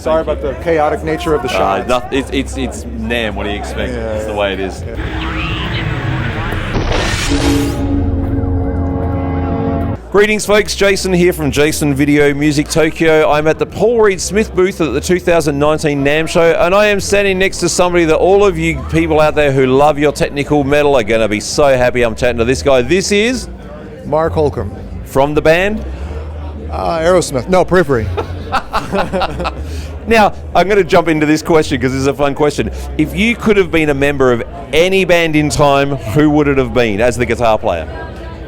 Sorry about the chaotic nature of the shot. It's NAMM. What do you expect? It's the way it is. Greetings, folks. Jason here from JasonVideoMusicTokyo. I'm at the Paul Reed Smith booth at the 2019 NAMM show, and I am standing next to somebody that all of you people out there who love your technical metal are going to be so happy I'm chatting to this guy. This is Mark Holcomb. From the band? Aerosmith. No, Periphery. Now, I'm going to jump into this question because this is a fun question. If you could have been a member of any band in time, who would it have been as the guitar player?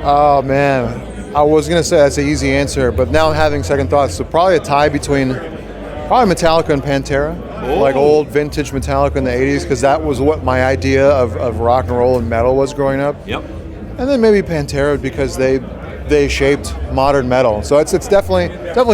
Oh, man. I was going to say that's an easy answer, but now I'm having second thoughts. So probably a tie between probably Metallica and Pantera. Ooh. Like old vintage Metallica in the 80s, because that was what my idea of rock and roll and metal was growing up. Yep. And then maybe Pantera because they shaped modern metal. So it's definitely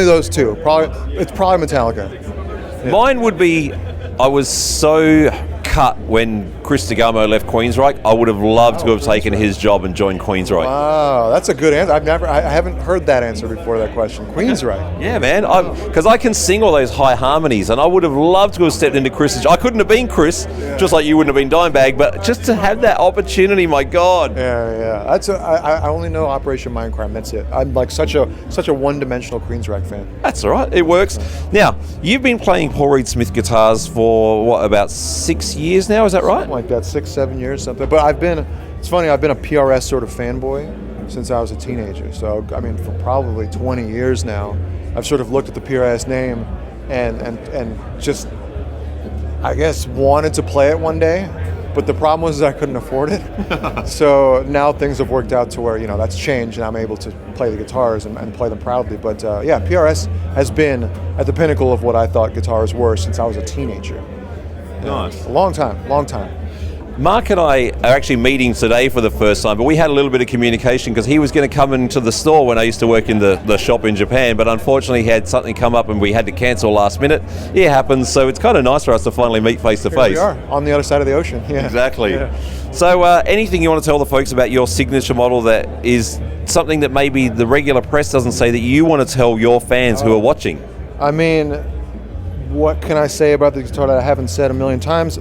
those two. It's probably Metallica. Yeah. Mine would be, I was so cut when Chris DeGamo left Queensryche. I would have loved to have taken his job and joined Queensryche. Wow, that's a good answer. I haven't heard that answer before, that question. Queensryche. Yeah, man, because I can sing all those high harmonies, and I would have loved to have stepped into Chris's job. I couldn't have been Chris, just like you wouldn't have been Dimebag, but just to have that opportunity, my God. Yeah. I only know Operation Mindcrime. That's it. I'm like such a one-dimensional Queensryche fan. That's all right. It works. Now, you've been playing Paul Reed Smith guitars for what, about 6 years now? Is that right? Something like that, 6-7 years, something. But it's funny, I've been a PRS sort of fanboy since I was a teenager. So, I mean, for probably 20 years now, I've sort of looked at the PRS name and just, I guess, wanted to play it one day. But the problem was I couldn't afford it. So now things have worked out to where, that's changed and I'm able to play the guitars and play them proudly. But PRS has been at the pinnacle of what I thought guitars were since I was a teenager. Nice. A long time. Mark and I are actually meeting today for the first time, but we had a little bit of communication because he was going to come into the store when I used to work in the shop in Japan, but unfortunately he had something come up and we had to cancel last minute. It happens, so it's kind of nice for us to finally meet face to face. We are, on the other side of the ocean. Yeah. Exactly. Yeah. So anything you want to tell the folks about your signature model that is something that maybe the regular press doesn't say that you want to tell your fans who are watching? I mean, what can I say about the guitar that I haven't said a million times?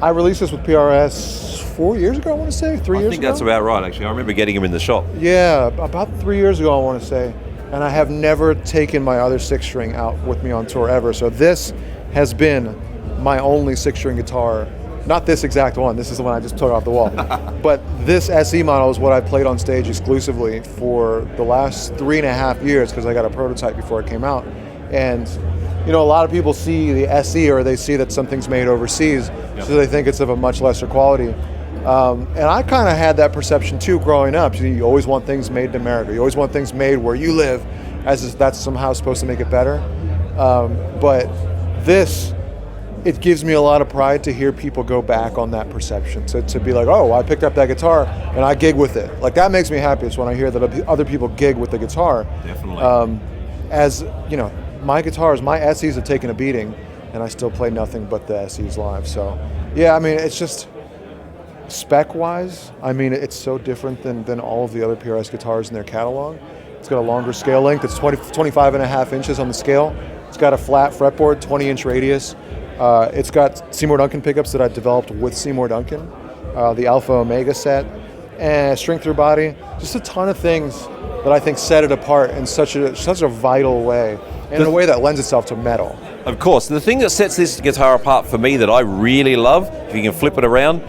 I released this with PRS 4 years ago, I want to say, 3 years ago? I think that's about right, actually. I remember getting them in the shop. Yeah, about 3 years ago, I want to say. And I have never taken my other six-string out with me on tour ever. So this has been my only six-string guitar. Not this exact one. This is the one I just took off the wall. But this SE model is what I played on stage exclusively for the last 3.5 years because I got a prototype before it came out. And a lot of people see the SE or they see that something's made overseas, so they think it's of a much lesser quality. And I kind of had that perception too growing up. You always want things made in America. You always want things made where you live, as if that's somehow supposed to make it better. But this, it gives me a lot of pride to hear people go back on that perception. To be like, oh, I picked up that guitar and I gig with it. Like, that makes me happiest when I hear that other people gig with the guitar. Definitely. As my guitars, my SEs have taken a beating, and I still play nothing but the SEs live. So, yeah, I mean, it's just spec-wise, I mean, it's so different than all of the other PRS guitars in their catalog. It's got a longer scale length. It's 25.5 inches on the scale. It's got a flat fretboard, 20-inch radius. It's got Seymour Duncan pickups that I developed with Seymour Duncan, the Alpha Omega set, and string-through body. Just a ton of things that I think set it apart in such a vital way, and in a way that lends itself to metal. Of course. The thing that sets this guitar apart for me that I really love, if you can flip it around,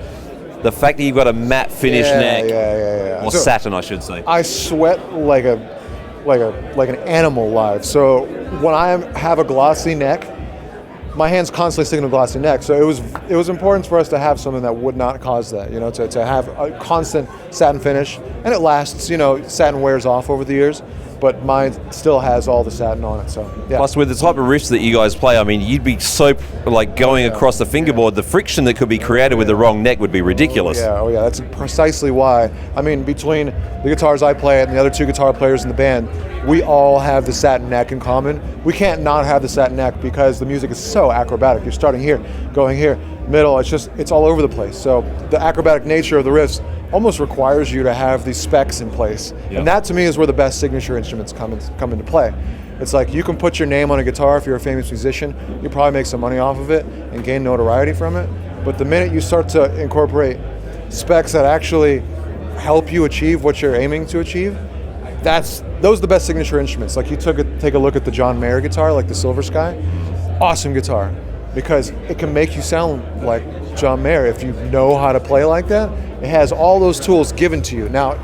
the fact that you've got a matte finish neck. Yeah. Or so, satin, I should say. I sweat like an animal live. So when I have a glossy neck, my hand's constantly sticking to a glossy neck. So it was important for us to have something that would not cause that, to have a constant satin finish. And it lasts, satin wears off over the years, but mine still has all the satin on it. So yeah. Plus, with the type of riffs that you guys play, I mean, you'd be so going across the fingerboard. The friction that could be created with the wrong neck would be ridiculous. Oh yeah, that's precisely why. I mean, between the guitars I play and the other two guitar players in the band, we all have the satin neck in common. We can't not have the satin neck because the music is so acrobatic. You're starting here, going here, middle. It's all over the place. So the acrobatic nature of the riffs almost requires you to have these specs in place. Yeah. And that to me is where the best signature instruments come into play. It's like you can put your name on a guitar if you're a famous musician, you probably make some money off of it and gain notoriety from it. But the minute you start to incorporate specs that actually help you achieve what you're aiming to achieve, those are the best signature instruments. Like you take a look at the John Mayer guitar, like the Silver Sky, awesome guitar, because it can make you sound like John Mayer if you know how to play like that. It has all those tools given to you. Now,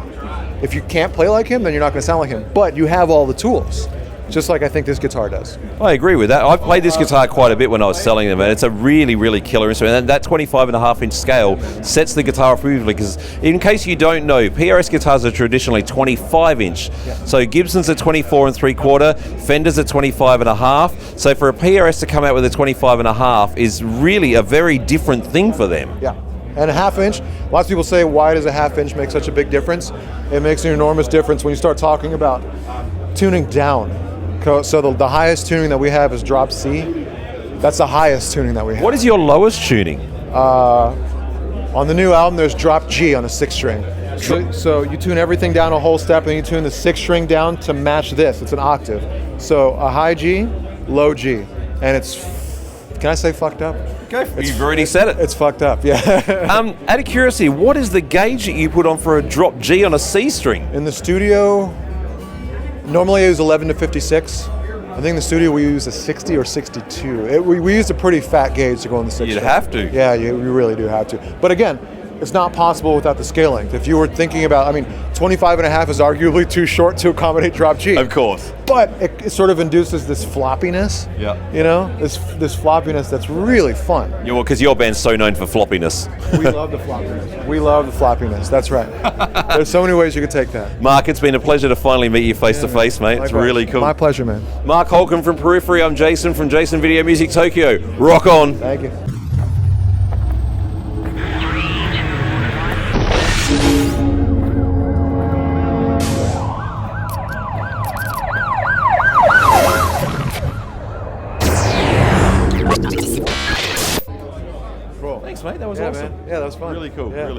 if you can't play like him, then you're not going to sound like him, but you have all the tools. Just like I think this guitar does. I agree with that. I've played this guitar quite a bit when I was selling them, and it's a really, really killer instrument. And that 25.5-inch scale sets the guitar up beautifully, because in case you don't know, PRS guitars are traditionally 25-inch. Yeah. So Gibson's are 24 3/4, Fender's are 25.5. So for a PRS to come out with a 25.5 is really a very different thing for them. Yeah. And a 1/2 inch, lots of people say, why does a 1/2 inch make such a big difference? It makes an enormous difference when you start talking about tuning down. So the highest tuning that we have is drop C. That's the highest tuning that we have. What is your lowest tuning? On the new album, there's drop G on a 6-string. So you tune everything down a whole step, and you tune the 6-string down to match this. It's an octave. So a high G, low G. And it's, can I say fucked up? You've already said it. It's fucked up, yeah. Out of curiosity, what is the gauge that you put on for a drop G on a C string? In the studio, normally I use 11 to 56. I think in the studio we use a 60 or 62. We use a pretty fat gauge to go on the 6. You'd have to. Yeah, you really do have to. But again, it's not possible without the scaling. If you were thinking about, 25.5 is arguably too short to accommodate drop G. Of course. But it sort of induces this floppiness. Yeah. You know, this floppiness that's really fun. Yeah, well, because your band's so known for floppiness. We love the floppiness. We love the floppiness. That's right. There's so many ways you could take that. Mark, it's been a pleasure to finally meet you face to face, mate. It's really cool. My pleasure, man. Mark Holcomb from Periphery. I'm Jason from JasonVideoMusicTokyo. Rock on. Thank you. Thanks, mate. That was Yeah, awesome. man. Yeah, that was fun. Really cool. Yeah. Really